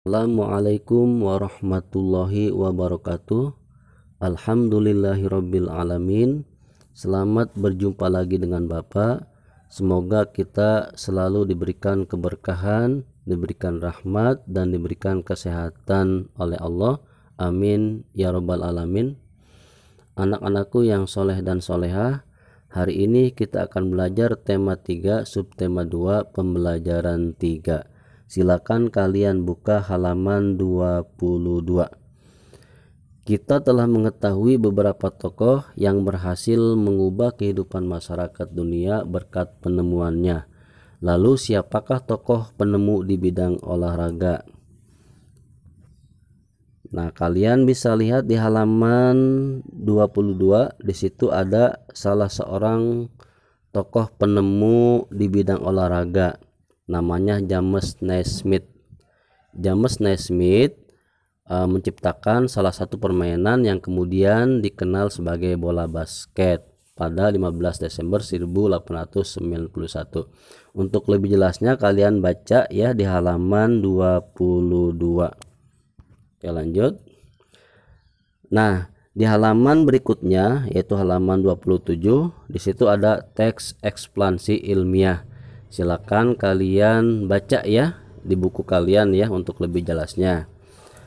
Assalamualaikum warahmatullahi wabarakatuh. Alhamdulillahirabbil alamin. Selamat berjumpa lagi dengan Bapak. Semoga kita selalu diberikan keberkahan, diberikan rahmat, dan diberikan kesehatan oleh Allah. Amin ya rabbal alamin. Anak-anakku yang soleh dan solehah, hari ini kita akan belajar tema 3, subtema 2, pembelajaran 3. Silakan kalian buka halaman 22. Kita telah mengetahui beberapa tokoh yang berhasil mengubah kehidupan masyarakat dunia berkat penemuannya. Lalu siapakah tokoh penemu di bidang olahraga? Nah, kalian bisa lihat di halaman 22, di situ ada salah seorang tokoh penemu di bidang olahraga. Namanya James Naismith. James Naismith menciptakan salah satu permainan yang kemudian dikenal sebagai bola basket pada 15 Desember 1891. Untuk lebih jelasnya kalian baca ya di halaman 22. Oke, lanjut. Nah, di halaman berikutnya yaitu halaman 27, di situ ada teks eksplanasi ilmiah. Silakan kalian baca ya di buku kalian ya untuk lebih jelasnya.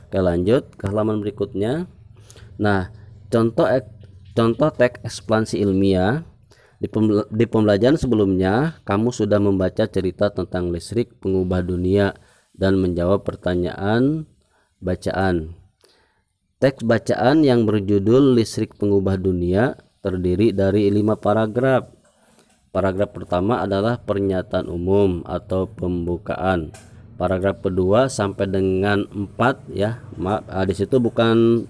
Oke, lanjut ke halaman berikutnya. Nah, contoh teks eksplanasi ilmiah. Di pembelajaran sebelumnya kamu sudah membaca cerita tentang listrik pengubah dunia dan menjawab pertanyaan bacaan. Teks bacaan yang berjudul Listrik Pengubah Dunia terdiri dari 5 paragraf. Paragraf pertama adalah pernyataan umum atau pembukaan. Paragraf kedua sampai dengan 4 ya. Di situ bukan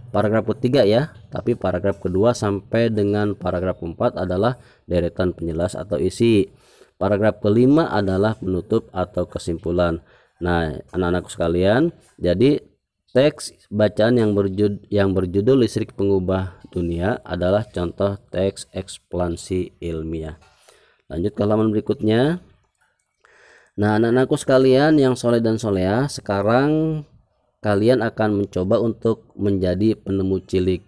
paragraf ketiga ya, tapi paragraf kedua sampai dengan paragraf 4 adalah deretan penjelas atau isi. Paragraf kelima adalah penutup atau kesimpulan. Nah, anak-anakku sekalian, jadi teks bacaan yang berjudul Listrik Pengubah Dunia adalah contoh teks eksplanasi ilmiah. Lanjut ke halaman berikutnya. Nah, anak-anakku sekalian yang soleh dan solehah, sekarang kalian akan mencoba untuk menjadi penemu cilik.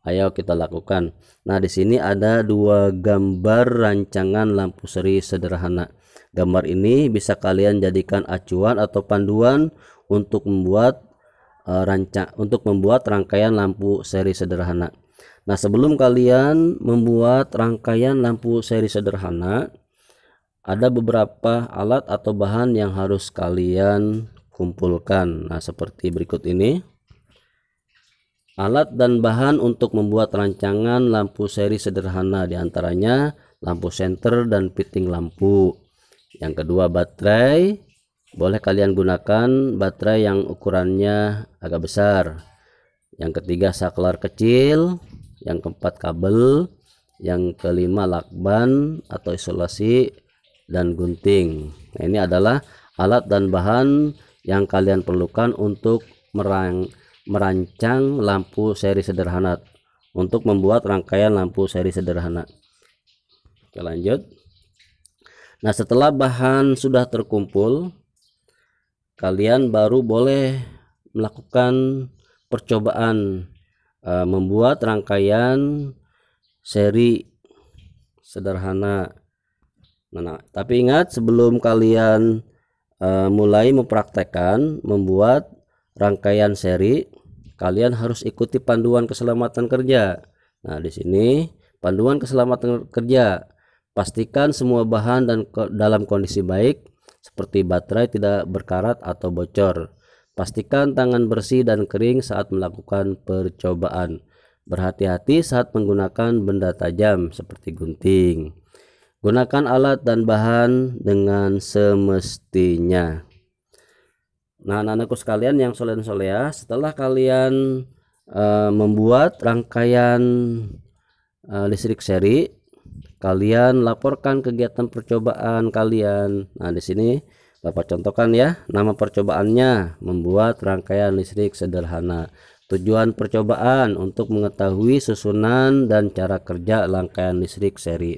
Ayo kita lakukan. Nah, di sini ada 2 gambar rancangan lampu seri sederhana. Gambar ini bisa kalian jadikan acuan atau panduan untuk membuat rangkaian lampu seri sederhana. Nah, sebelum kalian membuat rangkaian lampu seri sederhana, ada beberapa alat atau bahan yang harus kalian kumpulkan. Nah, seperti berikut ini. Alat dan bahan untuk membuat rancangan lampu seri sederhana, diantaranya lampu senter dan fitting lampu. Yang kedua, baterai. Boleh kalian gunakan baterai yang ukurannya agak besar. Yang ketiga, saklar kecil. Yang keempat, kabel. Yang kelima, lakban atau isolasi dan gunting. Nah, ini adalah alat dan bahan yang kalian perlukan untuk merancang lampu seri sederhana, untuk membuat rangkaian lampu seri sederhana. Oke, lanjut. Nah, setelah bahan sudah terkumpul, kalian baru boleh melakukan percobaan membuat rangkaian seri sederhana. Nah, tapi ingat, sebelum kalian mulai mempraktekkan membuat rangkaian seri, kalian harus ikuti panduan keselamatan kerja. Nah, di sini panduan keselamatan kerja. Pastikan semua bahan dalam kondisi baik, seperti baterai tidak berkarat atau bocor. Pastikan tangan bersih dan kering saat melakukan percobaan. Berhati-hati saat menggunakan benda tajam seperti gunting. Gunakan alat dan bahan dengan semestinya. Nah, anak-anakku sekalian yang soleh dan solehah, setelah kalian membuat rangkaian listrik seri, kalian laporkan kegiatan percobaan kalian. Nah, di sini Bapak contohkan ya, nama percobaannya membuat rangkaian listrik sederhana. Tujuan percobaan untuk mengetahui susunan dan cara kerja rangkaian listrik seri.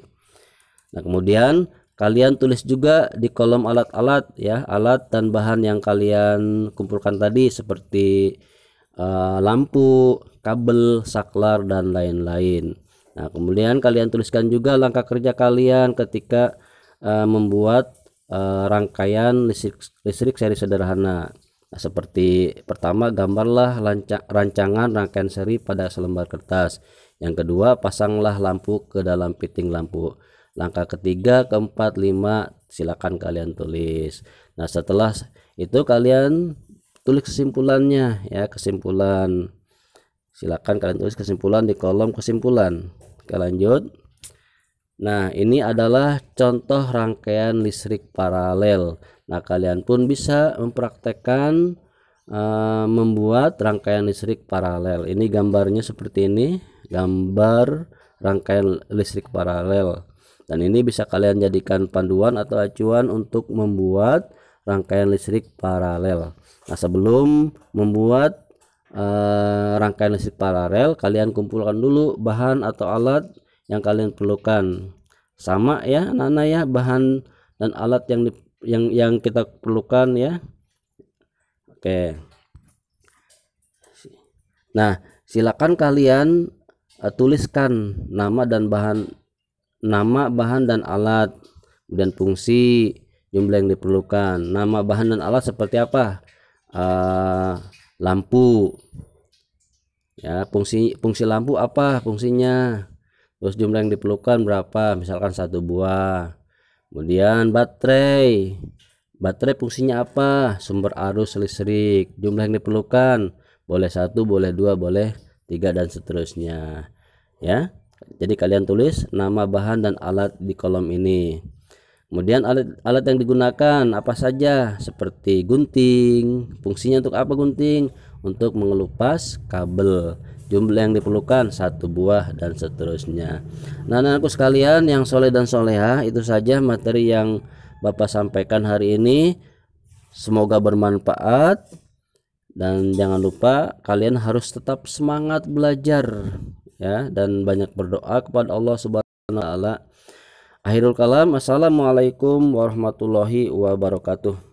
Nah, kemudian kalian tulis juga di kolom alat-alat ya, alat dan bahan yang kalian kumpulkan tadi seperti lampu, kabel, saklar dan lain-lain. Nah, kemudian kalian tuliskan juga langkah kerja kalian ketika membuat rangkaian listrik seri sederhana. Nah, seperti pertama, gambarlah rancangan rangkaian seri pada selembar kertas. Yang kedua, pasanglah lampu ke dalam fitting lampu. Langkah ketiga, keempat, lima, silakan kalian tulis. Nah, setelah itu kalian tulis kesimpulannya ya, kesimpulan. Silakan kalian tulis kesimpulan di kolom kesimpulan. Oke, lanjut. Nah, ini adalah contoh rangkaian listrik paralel. Nah, kalian pun bisa mempraktekkan membuat rangkaian listrik paralel. Ini gambarnya seperti ini, gambar rangkaian listrik paralel. Dan ini bisa kalian jadikan panduan atau acuan untuk membuat rangkaian listrik paralel. Nah, sebelum membuat rangkaian listrik paralel, kalian kumpulkan dulu bahan atau alat yang kalian perlukan. Sama ya anak-anak ya, bahan dan alat yang kita perlukan ya. Oke. Nah, silakan kalian tuliskan nama, bahan dan alat, kemudian fungsi, jumlah yang diperlukan. Nama, bahan dan alat seperti apa? Lampu ya, fungsi lampu apa fungsinya, terus jumlah yang diperlukan berapa, misalkan 1 buah. Kemudian baterai fungsinya apa, sumber arus listrik, jumlah yang diperlukan boleh 1, boleh 2, boleh 3 dan seterusnya ya. Jadi kalian tulis nama, bahan dan alat di kolom ini. Kemudian alat yang digunakan apa saja, seperti gunting, fungsinya untuk apa gunting, untuk mengelupas kabel, jumlah yang diperlukan 1 buah dan seterusnya. Nah, anakku sekalian yang soleh dan soleha, itu saja materi yang Bapak sampaikan hari ini. Semoga bermanfaat, dan jangan lupa kalian harus tetap semangat belajar ya, dan banyak berdoa kepada Allah Subhanahu wa taala. Akhirul kalam, assalamualaikum warahmatullahi wabarakatuh.